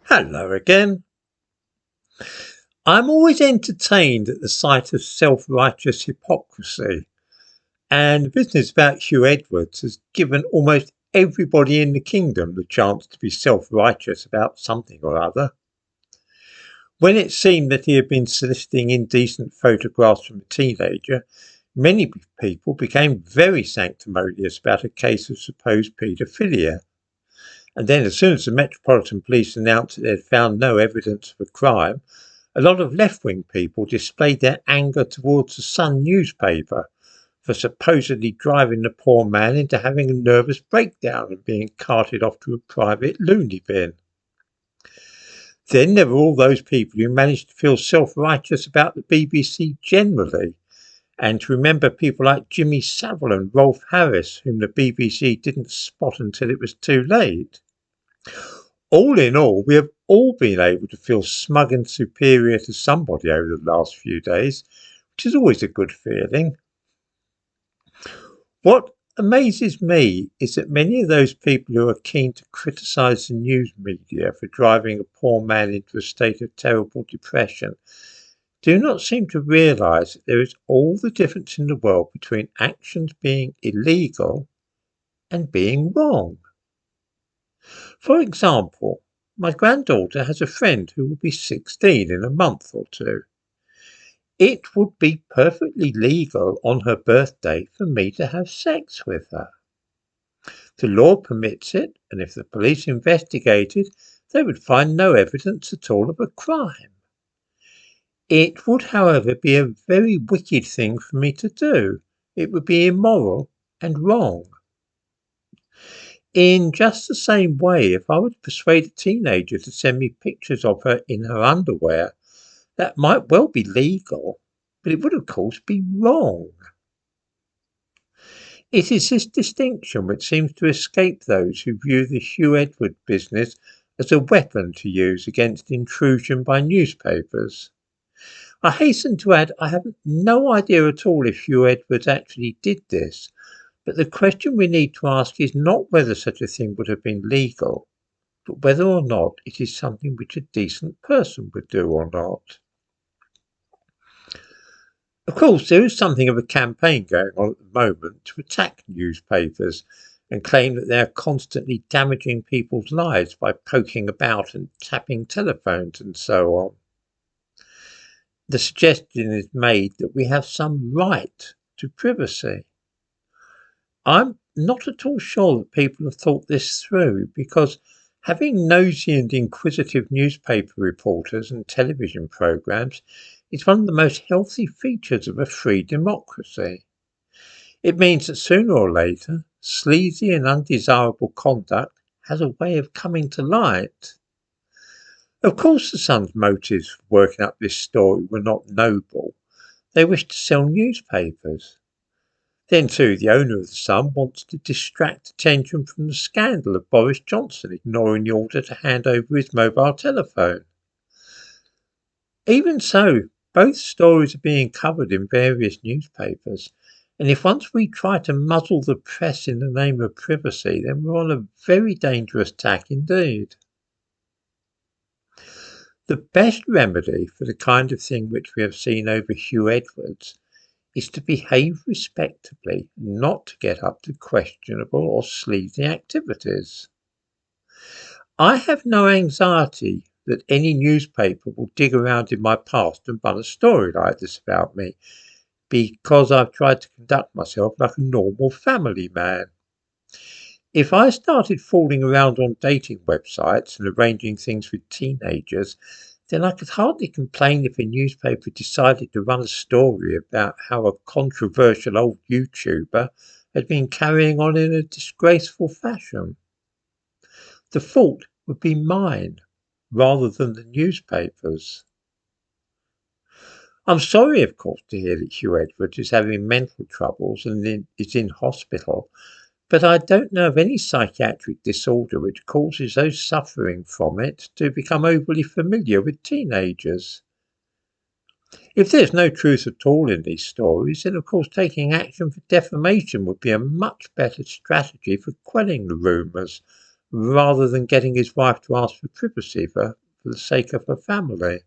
Hello again. I'm always entertained at the sight of self-righteous hypocrisy, and the business about Huw Edwards has given almost everybody in the kingdom the chance to be self-righteous about something or other. When it seemed that he had been soliciting indecent photographs from a teenager, many people became very sanctimonious about a case of supposed paedophilia. And then, as soon as the Metropolitan Police announced that they had found no evidence of a crime, a lot of left-wing people displayed their anger towards the Sun newspaper for supposedly driving the poor man into having a nervous breakdown and being carted off to a private loony bin. Then there were all those people who managed to feel self-righteous about the BBC generally, and to remember people like Jimmy Savile and Rolf Harris, whom the BBC didn't spot until it was too late. All in all, we have all been able to feel smug and superior to somebody over the last few days, which is always a good feeling. What amazes me is that many of those people who are keen to criticise the news media for driving a poor man into a state of terrible depression do not seem to realise that there is all the difference in the world between actions being illegal and being wrong. For example, my granddaughter has a friend who will be 16 in a month or two. It would be perfectly legal on her birthday for me to have sex with her. The law permits it, and if the police investigated, they would find no evidence at all of a crime. It would, however, be a very wicked thing for me to do. It would be immoral and wrong. In just the same way, if I were to persuade a teenager to send me pictures of her in her underwear, that might well be legal, but it would of course be wrong. It is this distinction which seems to escape those who view the Huw Edwards business as a weapon to use against intrusion by newspapers. I hasten to add I have no idea at all if Huw Edwards actually did this, but the question we need to ask is not whether such a thing would have been legal, but whether or not it is something which a decent person would do or not. Of course, there is something of a campaign going on at the moment to attack newspapers and claim that they are constantly damaging people's lives by poking about and tapping telephones and so on. The suggestion is made that we have some right to privacy. I'm not at all sure that people have thought this through, because having nosy and inquisitive newspaper reporters and television programs is one of the most healthy features of a free democracy. It means that sooner or later, sleazy and undesirable conduct has a way of coming to light. Of course, the Sun's motives for working up this story were not noble. They wished to sell newspapers. Then, too, the owner of the Sun wants to distract attention from the scandal of Boris Johnson ignoring the order to hand over his mobile telephone. Even so, both stories are being covered in various newspapers, and if once we try to muzzle the press in the name of privacy, then we're on a very dangerous tack indeed. The best remedy for the kind of thing which we have seen over Huw Edwards is to behave respectably, not to get up to questionable or sleazy activities. I have no anxiety that any newspaper will dig around in my past and run a story like this about me, because I've tried to conduct myself like a normal family man. If I started fooling around on dating websites and arranging things with teenagers, then I could hardly complain if a newspaper decided to run a story about how a controversial old YouTuber had been carrying on in a disgraceful fashion. The fault would be mine rather than the newspapers. I'm sorry, of course, to hear that Huw Edwards is having mental troubles and is in hospital, but I don't know of any psychiatric disorder which causes those suffering from it to become overly familiar with teenagers. If there's no truth at all in these stories, then of course taking action for defamation would be a much better strategy for quelling the rumours, rather than getting his wife to ask for privacy for the sake of her family.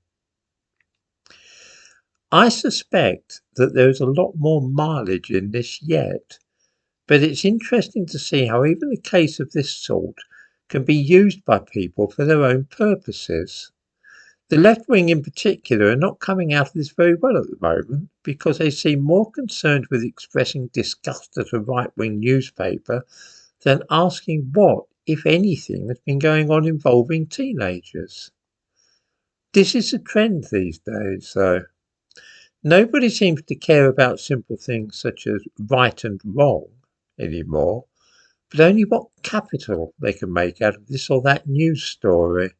I suspect that there is a lot more mileage in this yet, but it's interesting to see how even a case of this sort can be used by people for their own purposes. The left wing in particular are not coming out of this very well at the moment because they seem more concerned with expressing disgust at a right wing newspaper than asking what, if anything, has been going on involving teenagers. This is a trend these days, though. Nobody seems to care about simple things such as right and wrong anymore, but only what capital they can make out of this or that news story.